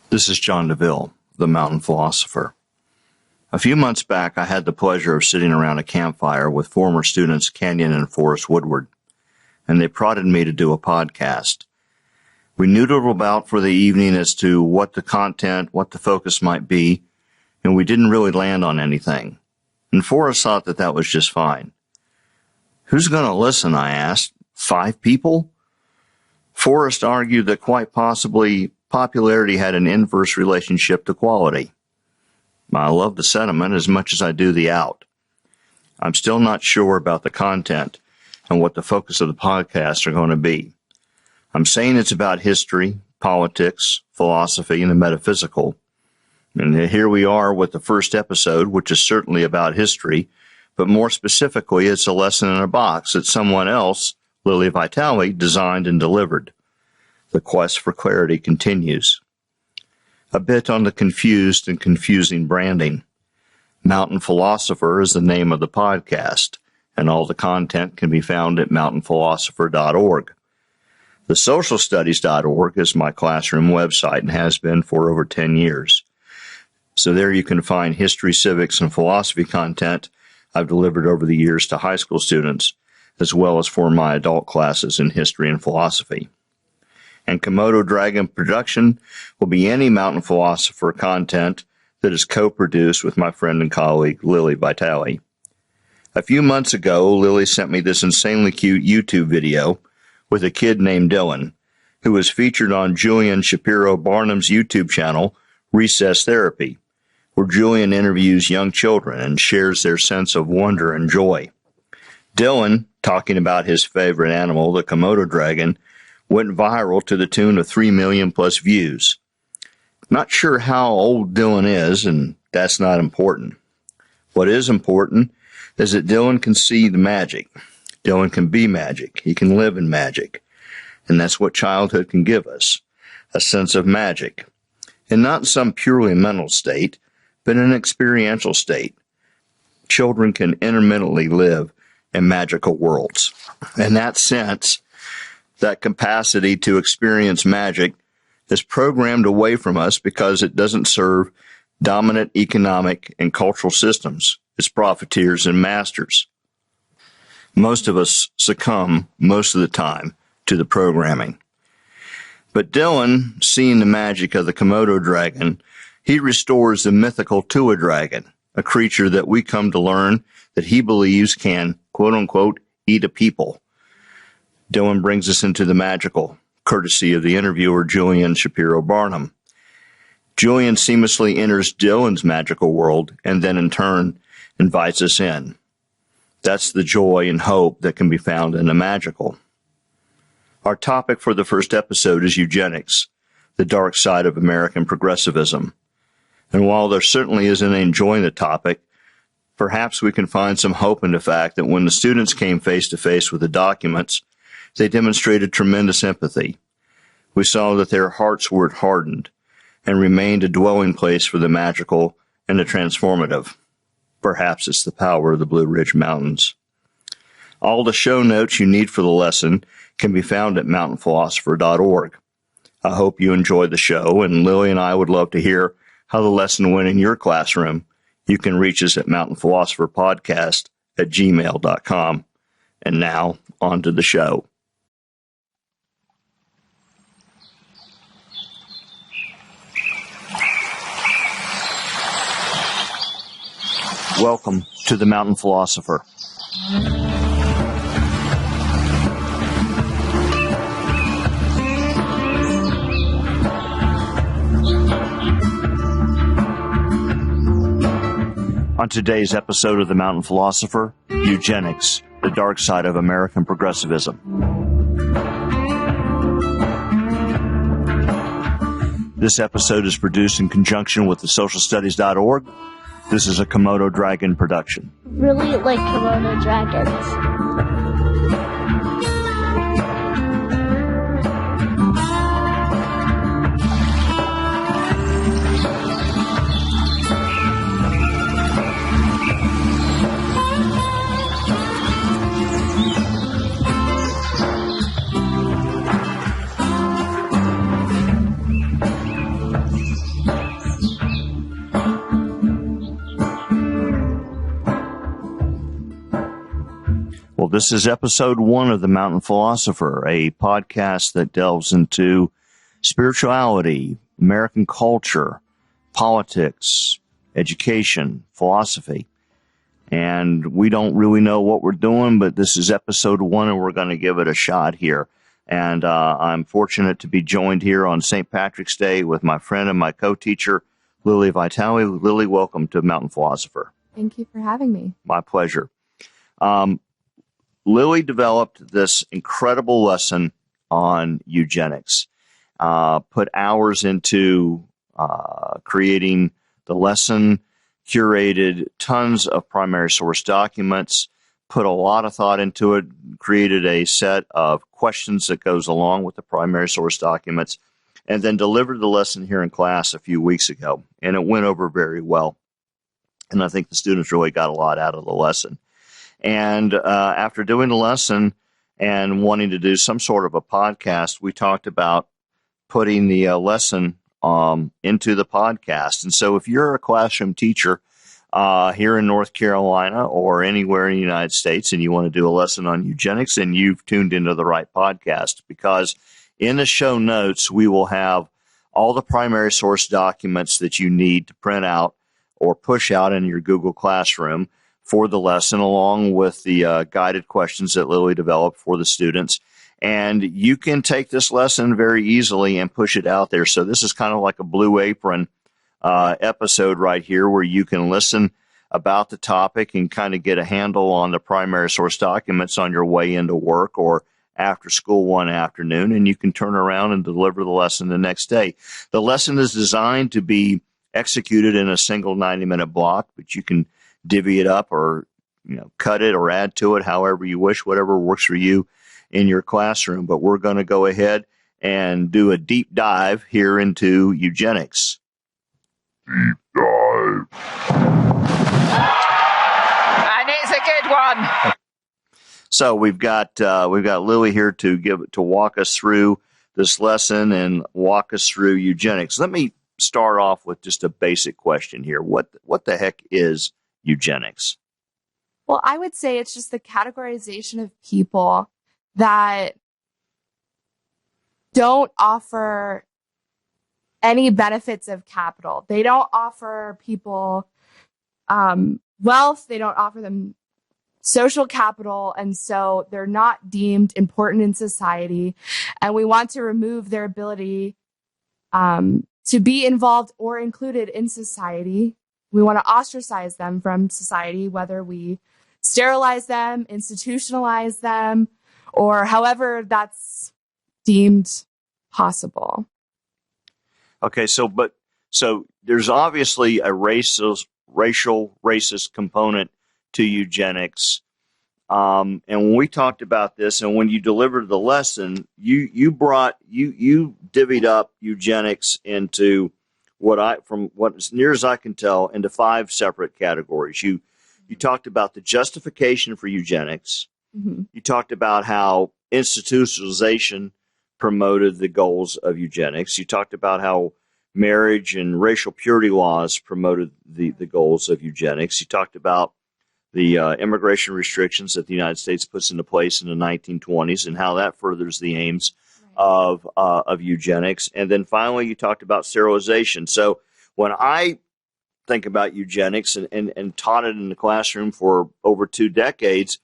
This is John DeVille, the Mountain Philosopher. A few months back, I had the pleasure of sitting around a campfire with former students Canyon and Forrest Woodward, and they prodded me to do a podcast. We noodled about for the evening as to what the content, what the focus might be, and we didn't really land on anything. And Forrest thought that was just fine. Who's going to listen, I asked. 5 people? Forrest argued that quite possibly popularity had an inverse relationship to quality. I love the sentiment as much as I do the out. I'm still not sure about the content and what the focus of the podcast are going to be. I'm saying it's about history, politics, philosophy, and the metaphysical. And here we are with the first episode, which is certainly about history, but more specifically, it's a lesson in a box that someone else, Lili Vitale, designed and delivered. The quest for clarity continues. A bit on the confused and confusing branding. Mountain Philosopher is the name of the podcast, and all the content can be found at mountainphilosopher.org. The socialstudies.org is my classroom website and has been for over 10 years. So there you can find history, civics, and philosophy content I've delivered over the years to high school students, as well as for my adult classes in history and philosophy. And Komodo Dragon production will be any Mountain Philosopher content that is co-produced with my friend and colleague, Lili Vitale. A few months ago, Lili sent me this insanely cute YouTube video with a kid named Dylan, who was featured on Julian Shapiro Barnum's YouTube channel, Recess Therapy, where Julian interviews young children and shares their sense of wonder and joy. Dylan, talking about his favorite animal, the Komodo dragon, went viral to the tune of 3 million plus views. Not sure how old Dylan is, and that's not important. What is important is that Dylan can see the magic. Dylan can be magic. He can live in magic. And that's what childhood can give us, a sense of magic. And not in some purely mental state, but in an experiential state. Children can intermittently live in magical worlds. In that sense, that capacity to experience magic is programmed away from us because it doesn't serve dominant economic and cultural systems, its profiteers and masters. Most of us succumb most of the time to the programming. But Dylan, seeing the magic of the Komodo dragon, he restores the mythical to a dragon, a creature that we come to learn that he believes can, quote-unquote, eat a people. Dylan brings us into the magical, courtesy of the interviewer Julian Shapiro Barnum. Julian seamlessly enters Dylan's magical world and then in turn invites us in. That's the joy and hope that can be found in the magical. Our topic for the first episode is eugenics, the dark side of American progressivism. And while there certainly is an enjoying the topic, perhaps we can find some hope in the fact that when the students came face to face with the documents, they demonstrated tremendous empathy. We saw that their hearts were hardened and remained a dwelling place for the magical and the transformative. Perhaps it's the power of the Blue Ridge Mountains. All the show notes you need for the lesson can be found at mountainphilosopher.org. I hope you enjoyed the show, and Lili and I would love to hear how the lesson went in your classroom. You can reach us at mountainphilosopherpodcast@gmail.com. And now, on to the show. Welcome to the Mountain Philosopher. On today's episode of the Mountain Philosopher, Eugenics, the dark side of American progressivism. This episode is produced in conjunction with the socialstudies.org. This is a Komodo Dragon production. Really like Komodo dragons. This is episode 1 of The Mountain Philosopher, a podcast that delves into spirituality, American culture, politics, education, philosophy. And we don't really know what we're doing, but this is episode 1 and we're going to give it a shot here. And I'm fortunate to be joined here on St. Patrick's Day with my friend and my co-teacher, Lili Vitale. Lili, welcome to Mountain Philosopher. Thank you for having me. My pleasure. Lili developed this incredible lesson on eugenics, put hours into creating the lesson, curated tons of primary source documents, put a lot of thought into it, created a set of questions that goes along with the primary source documents, and then delivered the lesson here in class a few weeks ago. And it went over very well. And I think the students really got a lot out of the lesson. And after doing the lesson and wanting to do some sort of a podcast, we talked about putting the lesson into the podcast. And so if you're a classroom teacher here in North Carolina or anywhere in the United States and you want to do a lesson on eugenics, then you've tuned into the right podcast, because in the show notes, we will have all the primary source documents that you need to print out or push out in your Google Classroom for the lesson, along with the guided questions that Lili developed for the students. And you can take this lesson very easily and push it out there. So this is kind of like a Blue Apron episode right here, where you can listen about the topic and kind of get a handle on the primary source documents on your way into work or after school one afternoon, and you can turn around and deliver the lesson the next day. The lesson is designed to be executed in a single 90-minute block, but you can divvy it up or cut it or add to it however you wish, whatever works for you in your classroom. But we're going to go ahead and do a deep dive here into eugenics. Deep dive. And it's a good one. So we've got Lili here to walk us through this lesson and walk us through eugenics. Let me start off with just a basic question here. What the heck is eugenics? Well, I would say it's just the categorization of people that don't offer any benefits of capital. They don't offer people wealth. They don't offer them social capital. And so they're not deemed important in society. And we want to remove their ability to be involved or included in society. We want to ostracize them from society, whether we sterilize them, institutionalize them, or however that's deemed possible. Okay, so there's obviously a racial racist component to eugenics. And when we talked about this, and when you delivered the lesson, you divvied up eugenics into from what as near as I can tell, into 5 separate categories. You talked about the justification for eugenics. Mm-hmm. You talked about how institutionalization promoted the goals of eugenics. You talked about how marriage and racial purity laws promoted the goals of eugenics. You talked about the immigration restrictions that the United States puts into place in the 1920s and how that furthers the aims of eugenics. And then finally, you talked about sterilization. So when I think about eugenics and taught it in the classroom for over 2 decades,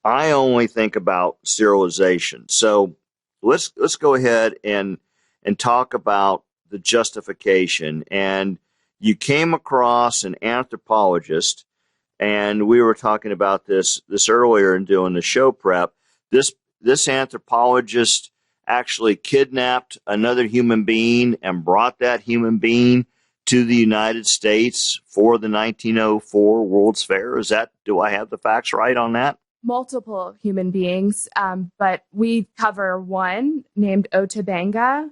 I only think about sterilization. So let's go ahead and talk about the justification. And you came across an anthropologist, and we were talking about this earlier in doing the show prep. This anthropologist actually kidnapped another human being and brought that human being to the United States for the 1904 World's Fair. Do I have the facts right on that? Multiple human beings, but we cover one named Otabanga.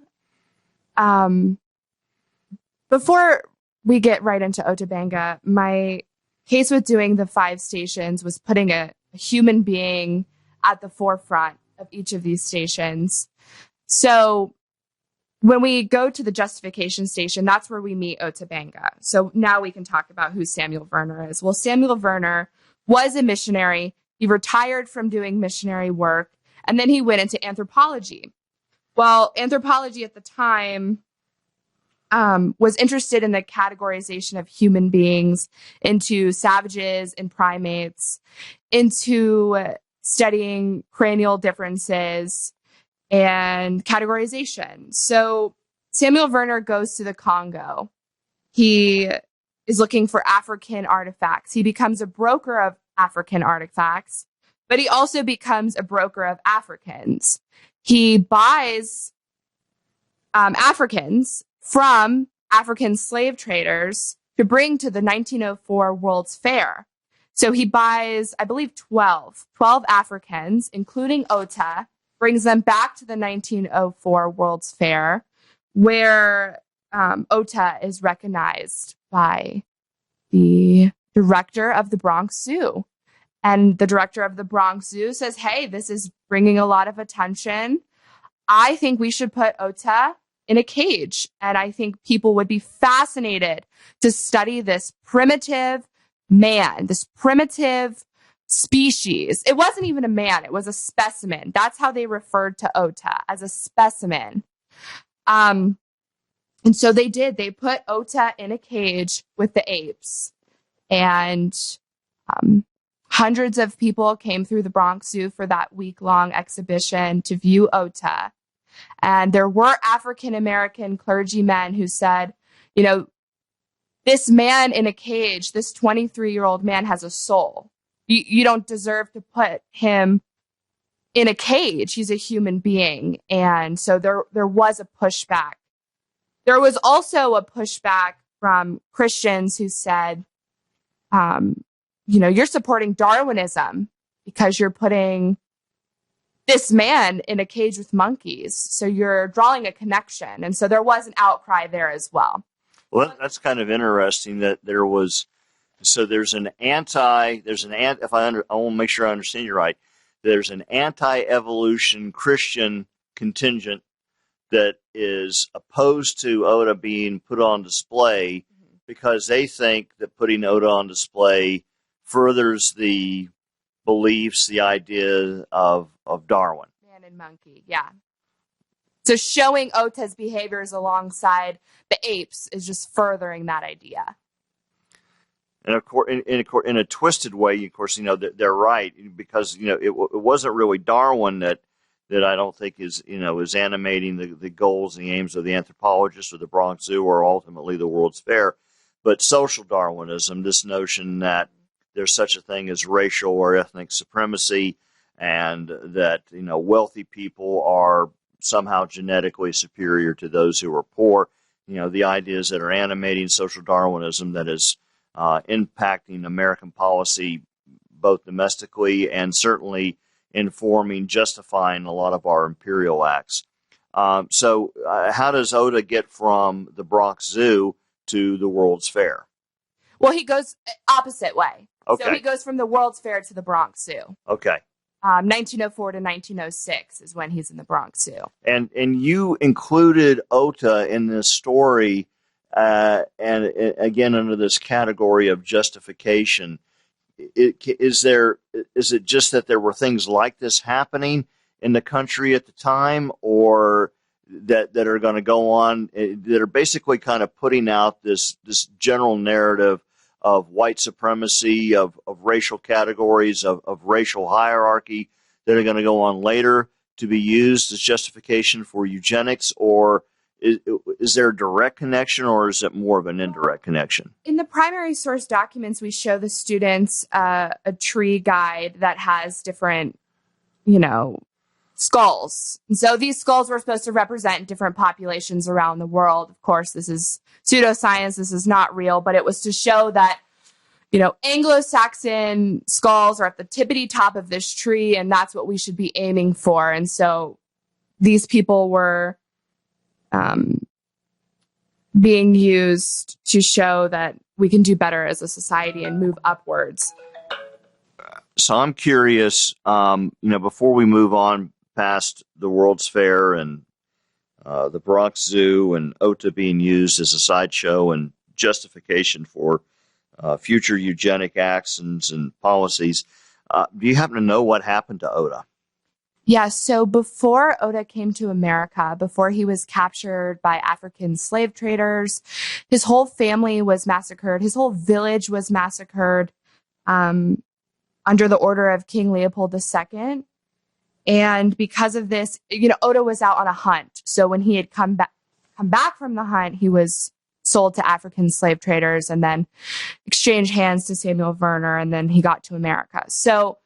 Before we get right into Otabanga, my case with doing the 5 stations was putting a human being at the forefront of each of these stations. So when we go to the justification station, that's where we meet Otabanga. So now we can talk about who Samuel Werner is. Well, Samuel Werner was a missionary He retired from doing missionary work, and then he went into anthropology. Well, anthropology at the time was interested in the categorization of human beings into savages and primates, into studying cranial differences and categorization. So Samuel Werner goes to the Congo. He is looking for African artifacts. He becomes a broker of African artifacts, but he also becomes a broker of Africans. He buys Africans from African slave traders to bring to the 1904 World's Fair. So he buys, I believe, 12 Africans, including Ota, brings them back to the 1904 World's Fair, where Ota is recognized by the director of the Bronx Zoo. And the director of the Bronx Zoo says, hey, this is bringing a lot of attention. I think we should put Ota in a cage. And I think people would be fascinated to study this primitive man, this primitive species. It wasn't even a man. It was a specimen. That's how they referred to Ota, as a specimen. And so they did. They put Ota in a cage with the apes. And hundreds of people came through the Bronx Zoo for that week-long exhibition to view Ota. And there were African-American clergymen who said, you know, this man in a cage, this 23-year-old man has a soul. You don't deserve to put him in a cage. He's a human being. And so there was a pushback. There was also a pushback from Christians who said, you're supporting Darwinism because you're putting this man in a cage with monkeys. So you're drawing a connection. And so there was an outcry there as well. Well, that's kind of interesting that there was, so there's an if I want to make sure I understand you right, there's an anti-evolution Christian contingent that is opposed to Ota being put on display because they think that putting Ota on display furthers the beliefs, the idea of Darwin. Man and monkey, yeah. So showing Ota's behaviors alongside the apes is just furthering that idea. And of course, in a twisted way, of course, they're right because it wasn't really Darwin that I don't think is animating the goals and the aims of the anthropologists or the Bronx Zoo or ultimately the World's Fair, but social Darwinism. This notion that there's such a thing as racial or ethnic supremacy, and that wealthy people are somehow genetically superior to those who are poor. The ideas that are animating social Darwinism that is impacting American policy both domestically and certainly informing, justifying a lot of our imperial acts. So how does Ota get from the Bronx Zoo to the World's Fair? Well, he goes opposite way. Okay. So he goes from the World's Fair to the Bronx Zoo. Okay. 1904 to 1906 is when he's in the Bronx Zoo. And you included Ota in this story, and again under this category of justification. Is it just that there were things like this happening in the country at the time, or that are going to go on, that are basically kind of putting out this general narrative of white supremacy, of racial categories, of racial hierarchy that are going to go on later to be used as justification for eugenics? Or is there a direct connection, or is it more of an indirect connection? In the primary source documents, we show the students a tree guide that has different, skulls. And so these skulls were supposed to represent different populations around the world. Of course, this is pseudoscience. This is not real, but it was to show that, Anglo-Saxon skulls are at the tippity top of this tree, and that's what we should be aiming for. And so these people were being used to show that we can do better as a society and move upwards. So I'm curious, before we move on past the World's Fair and the Bronx Zoo and Ota being used as a sideshow and justification for future eugenic actions and policies, Do you happen to know what happened to Oda? Yeah, so before Oda came to America, before he was captured by African slave traders, his whole family was massacred. His whole village was massacred under the order of King Leopold II. And because of this, Oda was out on a hunt. So when he had come back from the hunt, he was sold to African slave traders and then exchanged hands to Samuel Werner, and then he got to America. So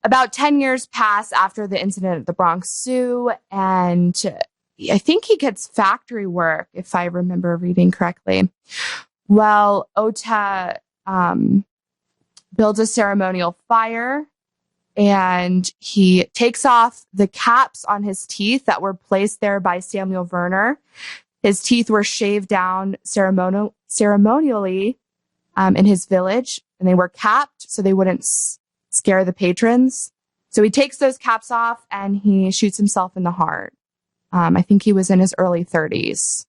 about 10 years pass after the incident at the Bronx Zoo, and I think he gets factory work, if I remember reading correctly. Well, Ota builds a ceremonial fire, and he takes off the caps on his teeth that were placed there by Samuel Werner. His teeth were shaved down ceremonially in his village, and they were capped so they wouldn't scare the patrons. So he takes those caps off and he shoots himself in the heart. I think he was in his early 30s.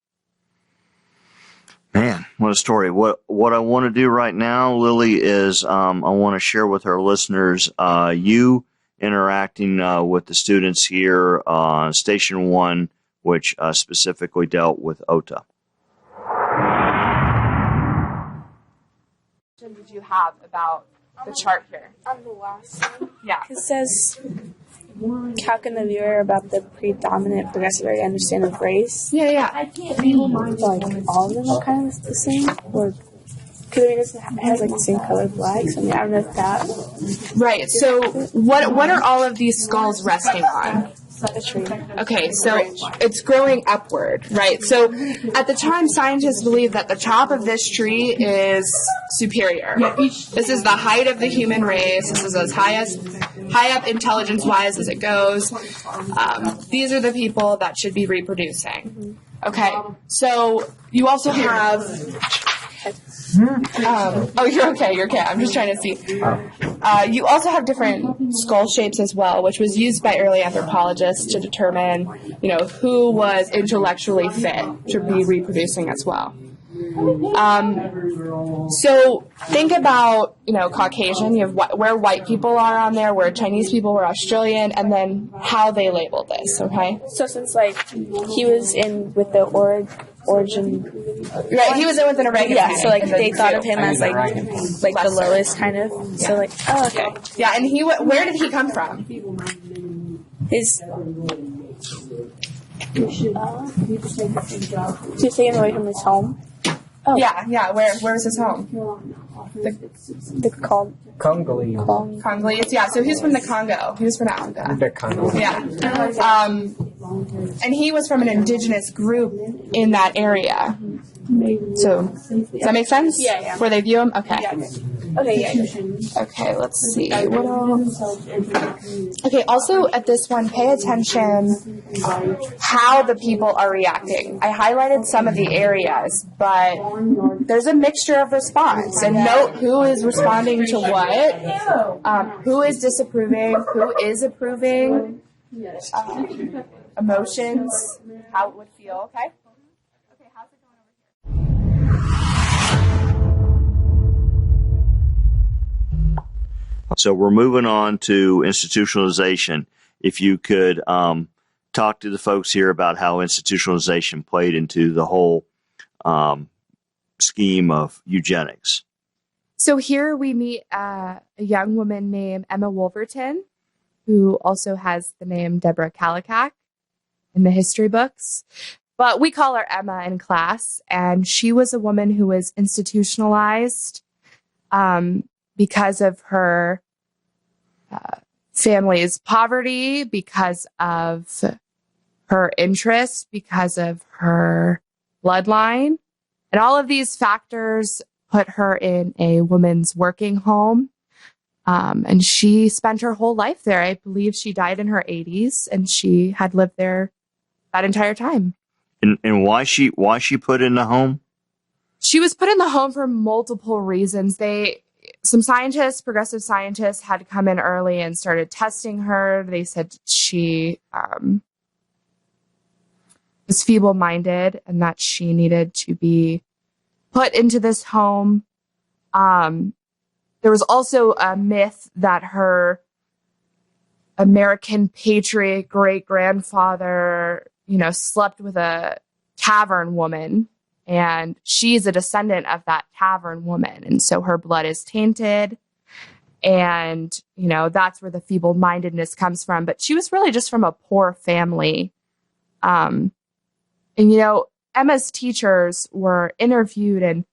Man, what a story. What I want to do right now, Lili, is I want to share with our listeners you interacting with the students here on Station 1, which specifically dealt with Ota. What did you have about the chart here? On the last one, Yeah. it says, how can the viewer about the predominant progressive area understand of race? Yeah. Like, all of them are kind of the same? Or, because it has, like, the same color flags. I mean, I don't know if that... Right. So what are all of these skulls resting on? A tree. Okay, so it's growing upward, right? So at the time, scientists believed that the top of this tree is superior. This is the height of the human race. This is as high up intelligence-wise as it goes. These are the people that should be reproducing. Okay, so you also have... oh, you're okay. I'm just trying to see. You also have different skull shapes as well, which was used by early anthropologists to determine, who was intellectually fit to be reproducing as well. So think about, Caucasian. You have where white people are on there, where Chinese people were Australian, and then how they labeled this. Okay. So since, like, he was in with the origin... Right, he was in with an oregano. Yeah, so, like, they thought of him as, like the lowest, kind of. Yeah. So, like, oh, okay. Yeah, and where did he come from? His... he was taken away from his home. Oh. Yeah, where was his home? The Congolese. Congolese, yeah, so he's from the Congo. He was from Africa. The Congo. Yeah. And he was from an indigenous group in that area. So, does that make sense? Yeah. Where they view him? Okay. Yeah. Okay, yeah. Okay, let's see. What else? Okay, also at this one, pay attention how the people are reacting. I highlighted some of the areas, but there's a mixture of response. And note who is responding to what, who is disapproving, who is approving, emotions, how it would feel, okay? Okay, how's it going over here? So we're moving on to institutionalization. If you could talk to the folks here about how institutionalization played into the whole scheme of eugenics. So here we meet a young woman named Emma Wolverton, who also has the name Deborah Kallikak in the history books. But we call her Emma in class, and she was a woman who was institutionalized because of her family's poverty, because of her interests, because of her bloodline. And all of these factors put her in a woman's working home. And she spent her whole life there. I believe she died in her 80s, and she had lived there that entire time. And why she put in the home? She was put in the home for multiple reasons. Some scientists, progressive scientists, had come in early and started testing her. They said she was feeble-minded and that she needed to be put into this home. And there was also a myth that her American patriot great-grandfather, slept with a tavern woman, and she's a descendant of that tavern woman. And so her blood is tainted. And, that's where the feeble-mindedness comes from. But she was really just from a poor family. And, Emma's teachers were interviewed, and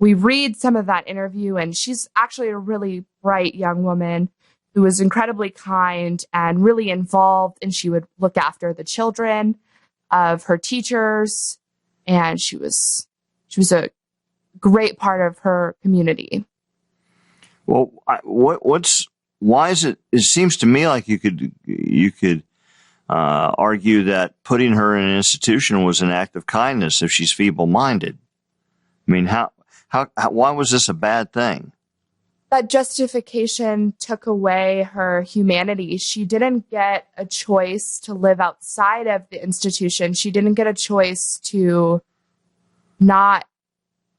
we read some of that interview, and she's actually a really bright young woman who was incredibly kind and really involved, and she would look after the children of her teachers, and she was a great part of her community. Well, why is it? It seems to me like you could argue that putting her in an institution was an act of kindness if she's feeble-minded. I mean, why was this a bad thing? That justification took away her humanity. She didn't get a choice to live outside of the institution. She didn't get a choice to not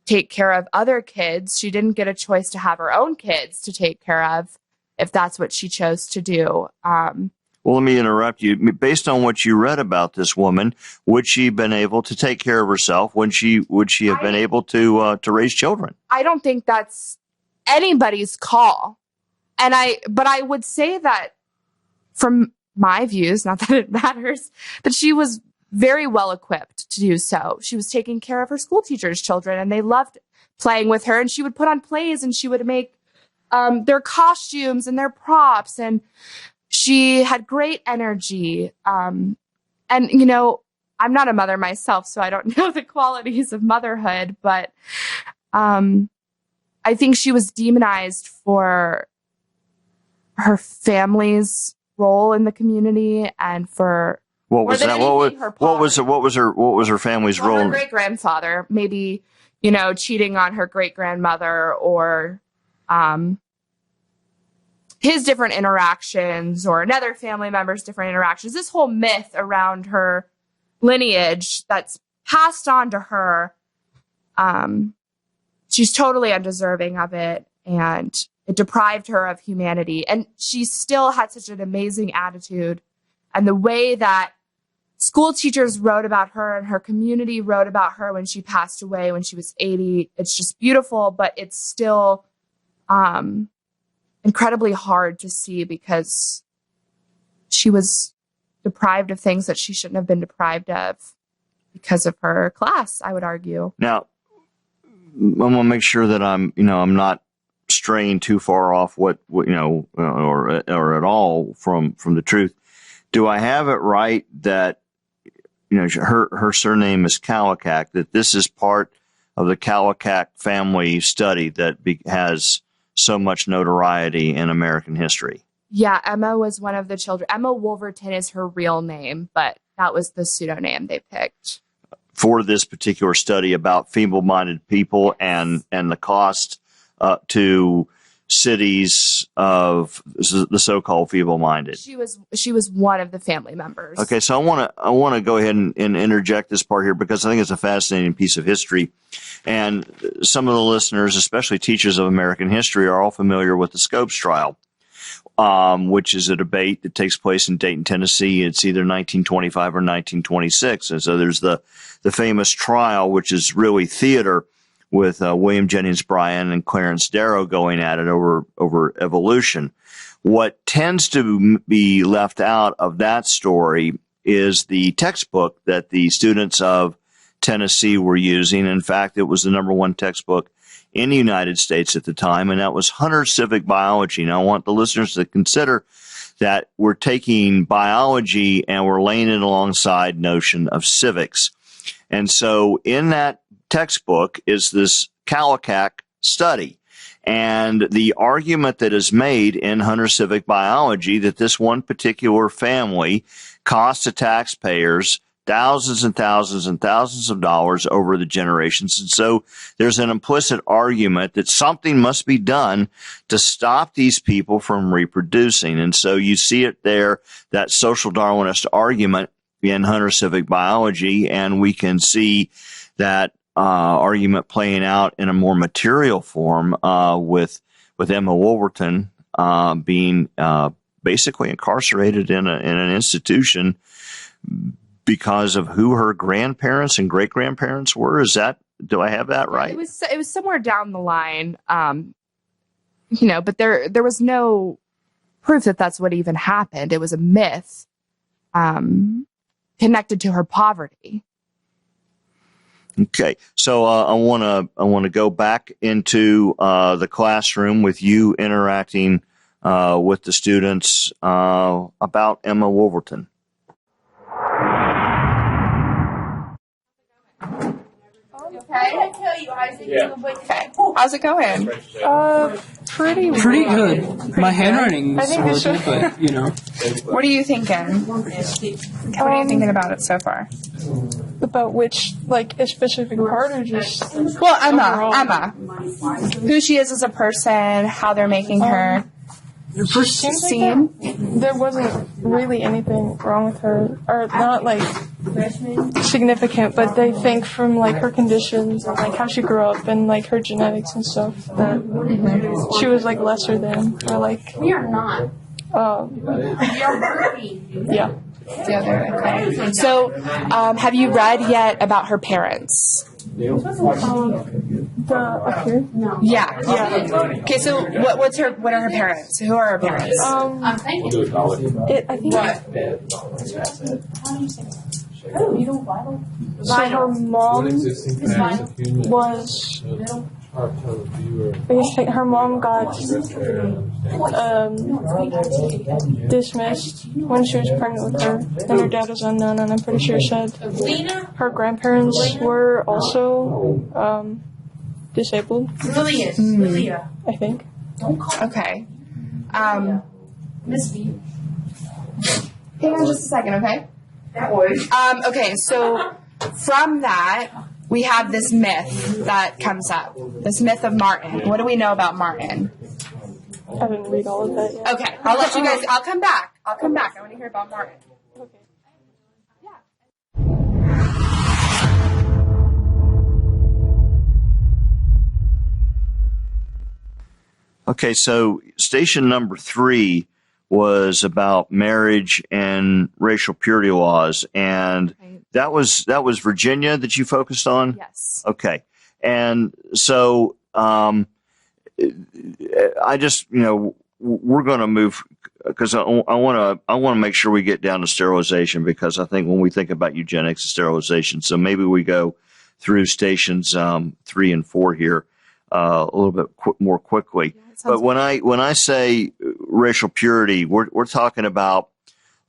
take care of other kids. She didn't get a choice to have her own kids to take care of if that's what she chose to do. Well, let me interrupt you. Based on what you read about this woman, would she have been able to take care of herself? Would she have been able to raise children? I don't think that's anybody's call. But I would say that from my views, not that it matters, that she was very well equipped to do so. She was taking care of her school teachers' children, and they loved playing with her, and she would put on plays, and she would make their costumes and their props, and she had great energy. And, I'm not a mother myself, so I don't know the qualities of motherhood, but I think she was demonized for her family's role in the community and for what was that? What was her family's role? Her great grandfather, maybe cheating on her great grandmother, or his different interactions, or another family member's different interactions. This whole myth around her lineage that's passed on to her. She's totally undeserving of it, and it deprived her of humanity. And she still had such an amazing attitude. And the way that school teachers wrote about her and her community wrote about her when she passed away, when she was 80, it's just beautiful, but it's still incredibly hard to see because she was deprived of things that she shouldn't have been deprived of because of her class, I would argue. Now, I want to make sure that I'm not straying too far off or at all from the truth. Do I have it right that her surname is Kallikak, that this is part of the Kallikak family study that has so much notoriety in American history? Yeah, Emma was one of the children. Emma Wolverton is her real name, but that was the pseudonym they picked for this particular study about feeble-minded people and the cost to cities of the so-called feeble-minded. She was one of the family members. Okay, so I want to go ahead and interject this part here because I think it's a fascinating piece of history, and some of the listeners, especially teachers of American history, are all familiar with the Scopes trial, which is a debate that takes place in Dayton, Tennessee. It's either 1925 or 1926, and so there's the famous trial, which is really theater, with William Jennings Bryan and Clarence Darrow going at it over evolution. What tends to be left out of that story is the textbook that the students of Tennessee were using. In fact, it was the #1 textbook in the United States at the time, and that was Hunter Civic Biology. Now, I want the listeners to consider that we're taking biology and we're laying it alongside notion of civics. And so in that textbook is this Kallikak study. And the argument that is made in Hunter Civic Biology that this one particular family cost the taxpayers thousands and thousands and thousands of dollars over the generations. And so there's an implicit argument that something must be done to stop these people from reproducing. And so you see it there, that social Darwinist argument in Hunter Civic Biology, and we can see that argument playing out in a more material form with with Emma Wolverton being basically incarcerated in an institution because of who her grandparents and great grandparents were. Do I have that right? It was somewhere down the line, but there was no proof that that's what even happened. It was a myth connected to her poverty. Okay, so I want to go back into the classroom with you interacting with the students about Emma Wolverton. Okay. Okay. How's it going? Pretty good. My handwriting is horrible, but What are you thinking? What are you thinking about it so far? About which, a specific part or just... Well, Emma. Who she is as a person, how they're making her seem. There wasn't really anything wrong with her, or not, significant, but they think from, her conditions and, how she grew up and, her genetics and stuff, that she was, lesser than, or, We are not. Yeah. Okay. So, have you read yet about her parents? Up here? Yeah. Okay, so what are her parents? Who are her parents? I think... So her mom was... her mom got dismissed when she was pregnant with her, and her dad was unknown, and I'm pretty sure said her grandparents were also disabled. I think. Okay. Hang on just a second, okay? Okay, so from that, we have this myth that comes up. This myth of Martin. What do we know about Martin? I didn't read all of that yet. Okay, I'll let you guys, I'll come back. I want to hear about Martin. Okay. Okay, so station number 3 was about marriage and racial purity laws, and that was Virginia that you focused on? Yes. Okay. And so I just, we're going to move because I want to make sure we get down to sterilization, because I think when we think about eugenics and sterilization, so maybe we go through stations 3 and 4 here a little bit more quickly. Yeah, but when I say racial purity, we're talking about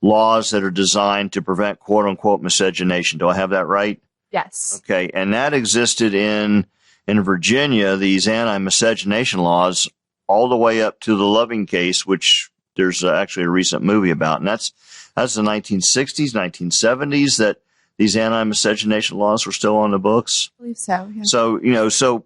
laws that are designed to prevent quote unquote miscegenation. Do I have that right? Yes. Okay, and that existed in Virginia, these anti-miscegenation laws, all the way up to the Loving case, which there's actually a recent movie about, and that's the 1960s, 1970s that these anti-miscegenation laws were still on the books. I believe so. Yeah. So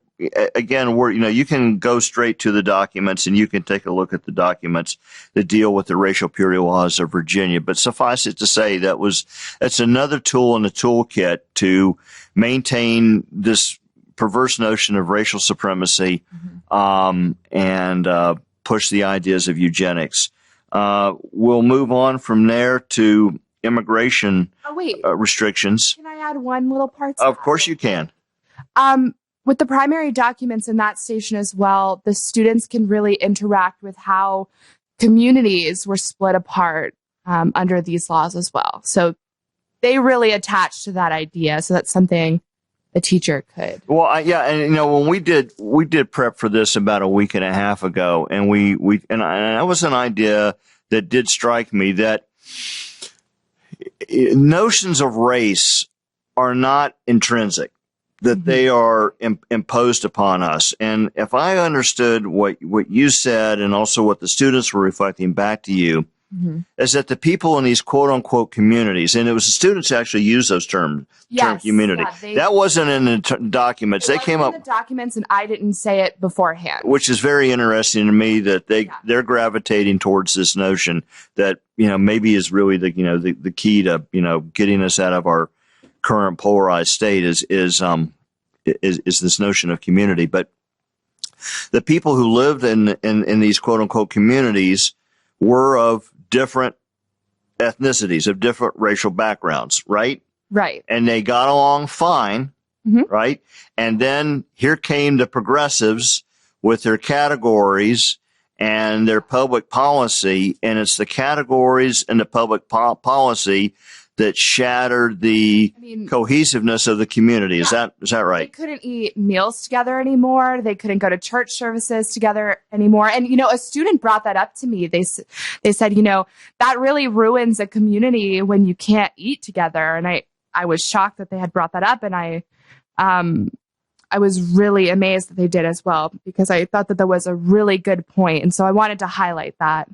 again, you can go straight to the documents and you can take a look at the documents that deal with the racial purity laws of Virginia. But suffice it to say, that's another tool in the toolkit to maintain this perverse notion of racial supremacy, and push the ideas of eugenics. We'll move on from there to immigration restrictions. Can I add one little part to Of course you can. With the primary documents in that station as well, the students can really interact with how communities were split apart under these laws as well. So they really attach to that idea. So that's something a teacher could. Well, when we did prep for this about a week and a half ago, and and that was an idea that did strike me, that notions of race are not intrinsic, that they are imposed upon us. And if I understood what you said, and also what the students were reflecting back to you, is that the people in these quote unquote communities, and it was the students who actually used those term community. Yeah, that wasn't in the documents. They came up in the documents, and I didn't say it beforehand. Which is very interesting to me, that they're gravitating towards this notion that, maybe is really the key to, getting us out of our current polarized state is this notion of community. But the people who lived in these quote unquote communities were of different ethnicities, of different racial backgrounds, right? Right. And they got along fine, right? And then here came the progressives with their categories and their public policy, and it's the categories and the public policy that shattered the cohesiveness of the community. Is that right? They couldn't eat meals together anymore. They couldn't go to church services together anymore. And, a student brought that up to me. They said, that really ruins a community when you can't eat together. And I was shocked that they had brought that up. And I was really amazed that they did as well, because I thought that was a really good point. And so I wanted to highlight that.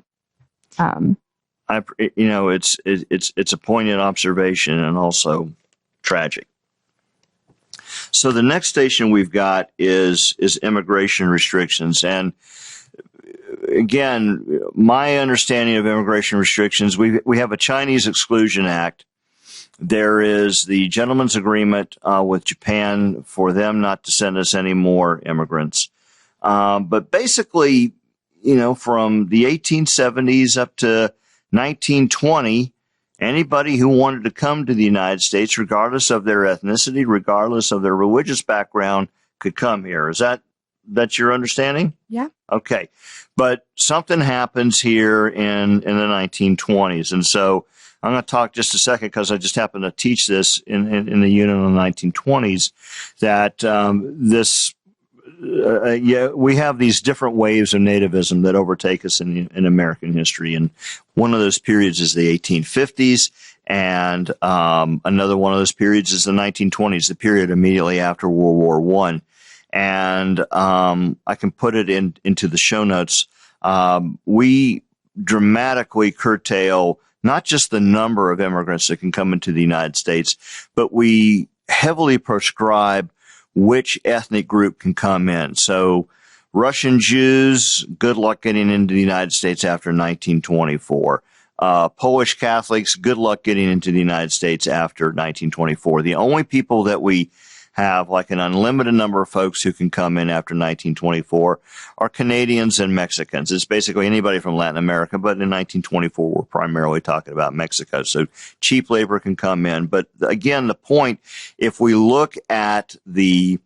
It's a poignant observation and also tragic. So the next station we've got is immigration restrictions. And again, my understanding of immigration restrictions, we have a Chinese Exclusion Act. There is the gentleman's agreement with Japan for them not to send us any more immigrants. But basically, from the 1870s up to 1920, anybody who wanted to come to the United States, regardless of their ethnicity, regardless of their religious background, could come here. Is that's your understanding? Yeah. Okay. But something happens here in the 1920s. And so I'm going to talk just a second, because I just happened to teach this in the unit in the 1920s, that we have these different waves of nativism that overtake us in American history. And one of those periods is the 1850s. And another one of those periods is the 1920s, the period immediately after World War I. And I can put it into the show notes. We dramatically curtail not just the number of immigrants that can come into the United States, but we heavily prescribe which ethnic group can come in. So Russian Jews, good luck getting into the United States after 1924. Polish Catholics, good luck getting into the United States after 1924. The only people that we have like an unlimited number of folks who can come in after 1924 are Canadians and Mexicans. It's basically anybody from Latin America, but in 1924 we're primarily talking about Mexico. So cheap labor can come in. But again, the point, if we look at the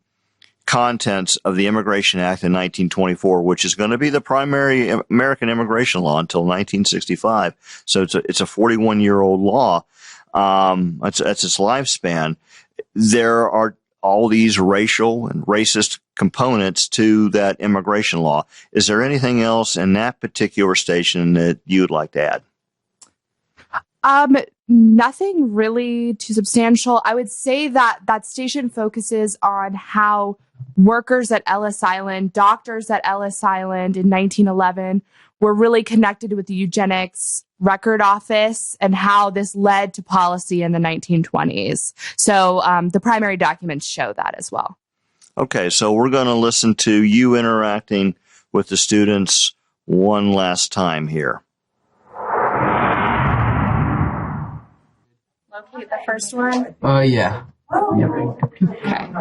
contents of the Immigration Act in 1924, which is going to be the primary American immigration law until 1965. So it's a 41-year-old law. That's its lifespan. There are all these racial and racist components to that immigration law. Is there anything else in that particular station that you would like to add? Nothing really too substantial. I would say that station focuses on how workers at Ellis Island, doctors at Ellis Island in 1911 were really connected with the Eugenics record office and how this led to policy in the 1920s. So the primary documents show that as well. Okay, so we're going to listen to you interacting with the students one last time here. Locate the first one? Yeah. Okay.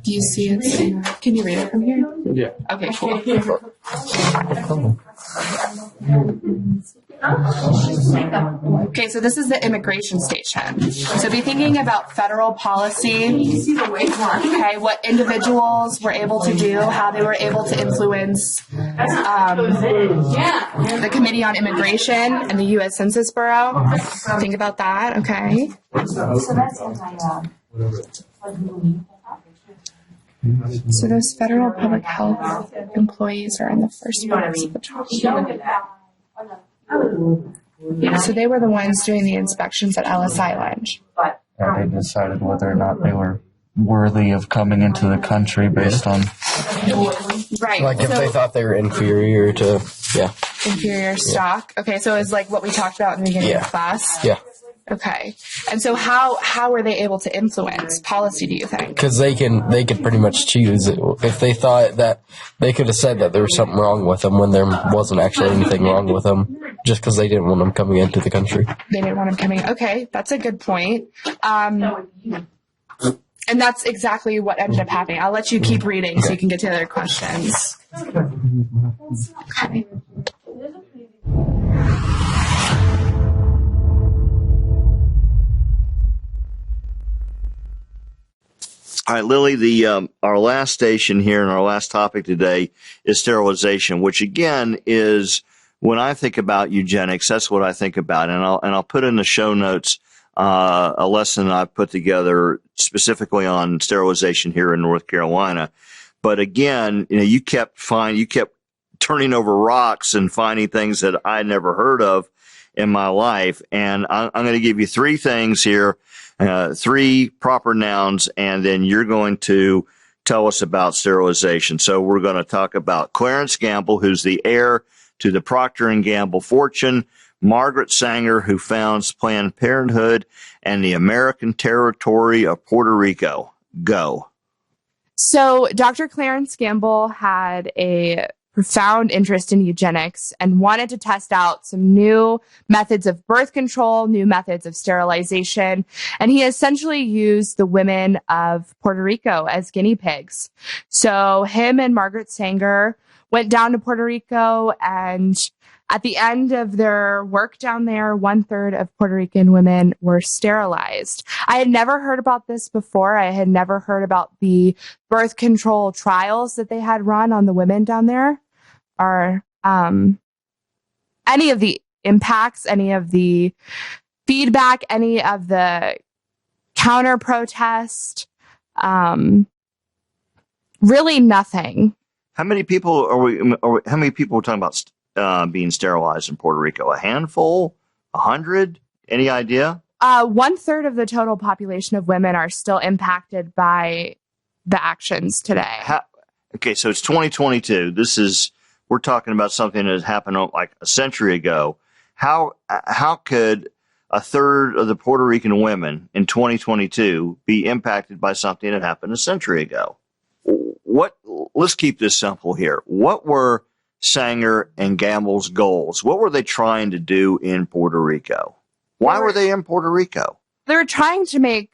Do you see it? Can you read it from here? Yeah. Okay, cool. Okay, so this is the immigration station. So be thinking about federal policy. Okay, what individuals were able to do, how they were able to influence the Committee on Immigration and the U.S. Census Bureau. Think about that, okay? So those federal public health employees are in the first box of the top. So they were the ones doing the inspections at Ellis Island. And they decided whether or not they were worthy of coming into the country based on... Right. Like if they thought they were inferior to, inferior stock. Okay, so it's like what we talked about in the beginning of class. Yeah. Okay. And so how were they able to influence policy, do you think? Because they could pretty much choose. If they thought that, they could have said that there was something wrong with them when there wasn't actually anything wrong with them, just because they didn't want them coming into the country. They didn't want them coming. Okay, that's a good point. And And that's exactly what ended up happening. I'll let you keep reading so you can get to the other questions. Okay. All right, Lili, our last station here and our last topic today is sterilization, which again is, when I think about eugenics, that's what I think about. And I'll put in the show notes a lesson I've put together specifically on sterilization here in North Carolina. But again, you kept turning over rocks and finding things that I never heard of in my life. And I'm going to give you three things here. Three proper nouns, and then you're going to tell us about sterilization. So we're going to talk about Clarence Gamble, who's the heir to the Procter & Gamble fortune, Margaret Sanger, who founds Planned Parenthood, and the American territory of Puerto Rico. Go. So Dr. Clarence Gamble had a profound interest in eugenics and wanted to test out some new methods of birth control, new methods of sterilization. And he essentially used the women of Puerto Rico as guinea pigs. So him and Margaret Sanger went down to Puerto Rico, and at the end of their work down there, 1/3 of Puerto Rican women were sterilized. I had never heard about this before. I had never heard about the birth control trials that they had run on the women down there, or any of the impacts, any of the feedback, any of the counter protest. Really nothing. How many people how many people are talking about being sterilized in Puerto Rico? A handful? 100? Any idea? 1/3 of the total population of women are still impacted by the actions today. Okay, so it's 2022. We're talking about something that happened like a century ago. How could 1/3 of the Puerto Rican women in 2022 be impacted by something that happened a century ago? Let's keep this simple here. What were Sanger and Gamble's goals? What were they trying to do in Puerto Rico? Why were they in Puerto Rico? They're trying to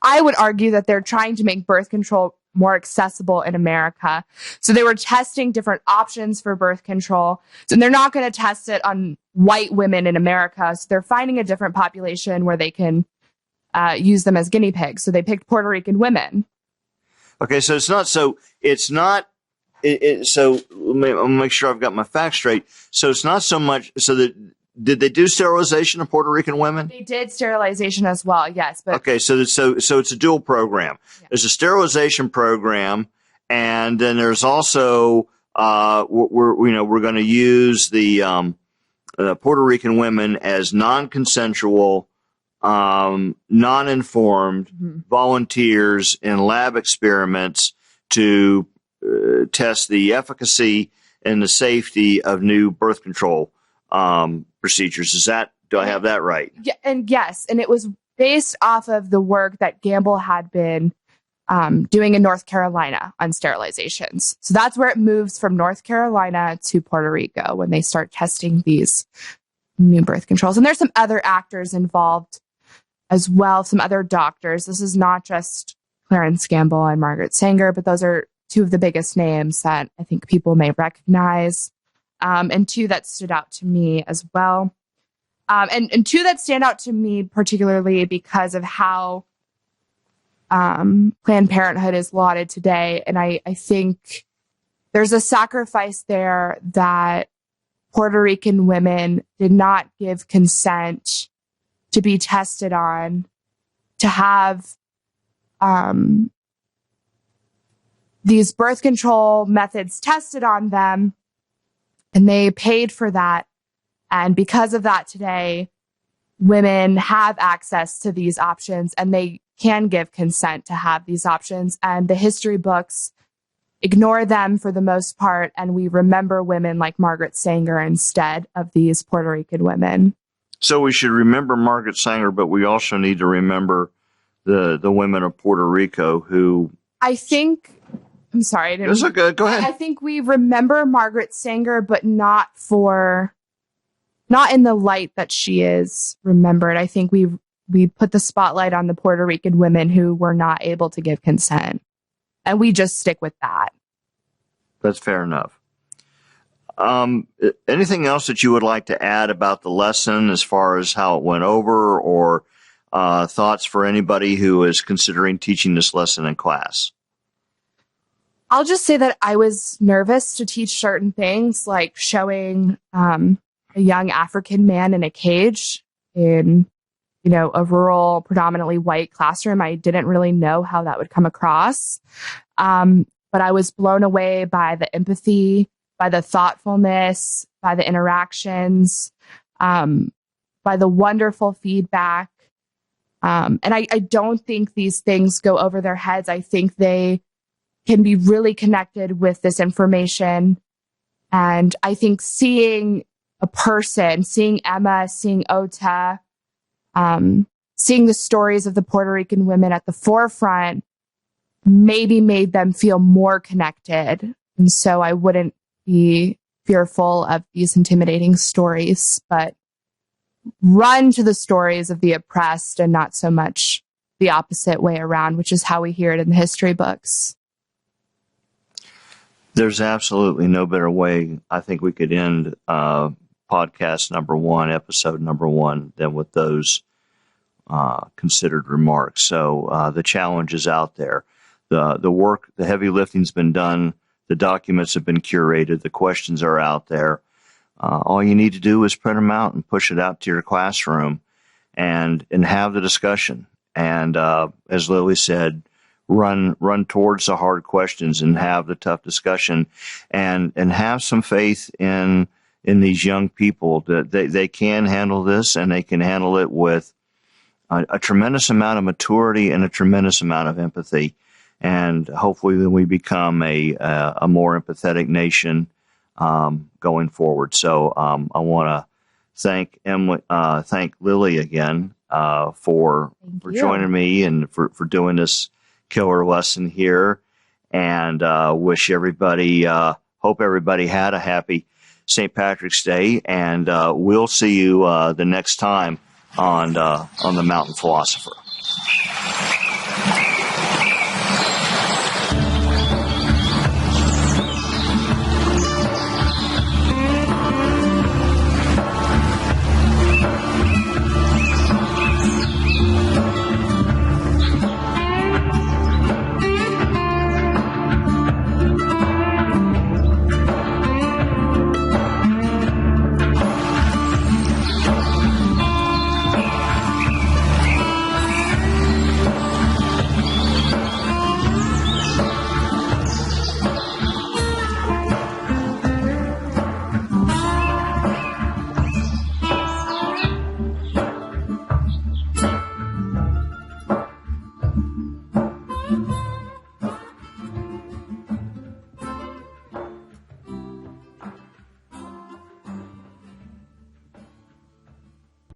I would argue that they're trying to make birth control more accessible in America. So they were testing different options for birth control. And they're not going to test it on white women in America. So they're finding a different population where they can use them as guinea pigs. So they picked Puerto Rican women. Okay, so so let me make sure I've got my facts straight. So it's not so much, did they do sterilization of Puerto Rican women? They did sterilization as well, yes. But okay, so it's a dual program. Yeah. There's a sterilization program, and then there's also we're going to use the Puerto Rican women as non-consensual, non-informed volunteers in lab experiments to test the efficacy and the safety of new birth control procedures. Do I have that right? Yeah, and yes, and it was based off of the work that Gamble had been doing in North Carolina on sterilizations. So that's where it moves from North Carolina to Puerto Rico when they start testing these new birth controls. And there's some other actors involved as well, some other doctors. This is not just Clarence Gamble and Margaret Sanger, but those are two of the biggest names that I think people may recognize, and two that stood out to me as well. And two that stand out to me particularly because of how Planned Parenthood is lauded today. And I think there's a sacrifice there that Puerto Rican women did not give consent to be tested on, to have these birth control methods tested on them, and they paid for that. And because of that today, women have access to these options, and they can give consent to have these options. And the history books ignore them for the most part, and we remember women like Margaret Sanger instead of these Puerto Rican women. So we should remember Margaret Sanger, but we also need to remember the women of Puerto Rico who... I'm sorry. It's okay. Go ahead. I think we remember Margaret Sanger, but not in the light that she is remembered. I think we we put the spotlight on the Puerto Rican women who were not able to give consent. And we just stick with that. That's fair enough. Anything else that you would like to add about the lesson as far as how it went over, or thoughts for anybody who is considering teaching this lesson in class? I'll just say that I was nervous to teach certain things, like showing a young African man in a cage in, a rural, predominantly white classroom. I didn't really know how that would come across. But I was blown away by the empathy, by the thoughtfulness, by the interactions, by the wonderful feedback. And I don't think these things go over their heads. I think they can be really connected with this information. And I think seeing a person, seeing Emma, seeing Ota, seeing the stories of the Puerto Rican women at the forefront maybe made them feel more connected. And so I wouldn't be fearful of these intimidating stories, but run to the stories of the oppressed and not so much the opposite way around, which is how we hear it in the history books. There's absolutely no better way I think we could end podcast number 1, episode number 1, than with those considered remarks. So the challenge is out there. The work, the heavy lifting's been done. The documents have been curated. The questions are out there. All you need to do is print them out and push it out to your classroom and have the discussion. And as Lili said, run towards the hard questions and have the tough discussion, and have some faith in these young people that they can handle this, and they can handle it with a tremendous amount of maturity and a tremendous amount of empathy. And hopefully then we become a more empathetic nation going forward. So I want to thank Lili again for joining me and for doing this killer lesson here, and wish everybody, hope everybody had a happy St. Patrick's Day, and we'll see you the next time on the Mountain Philosopher.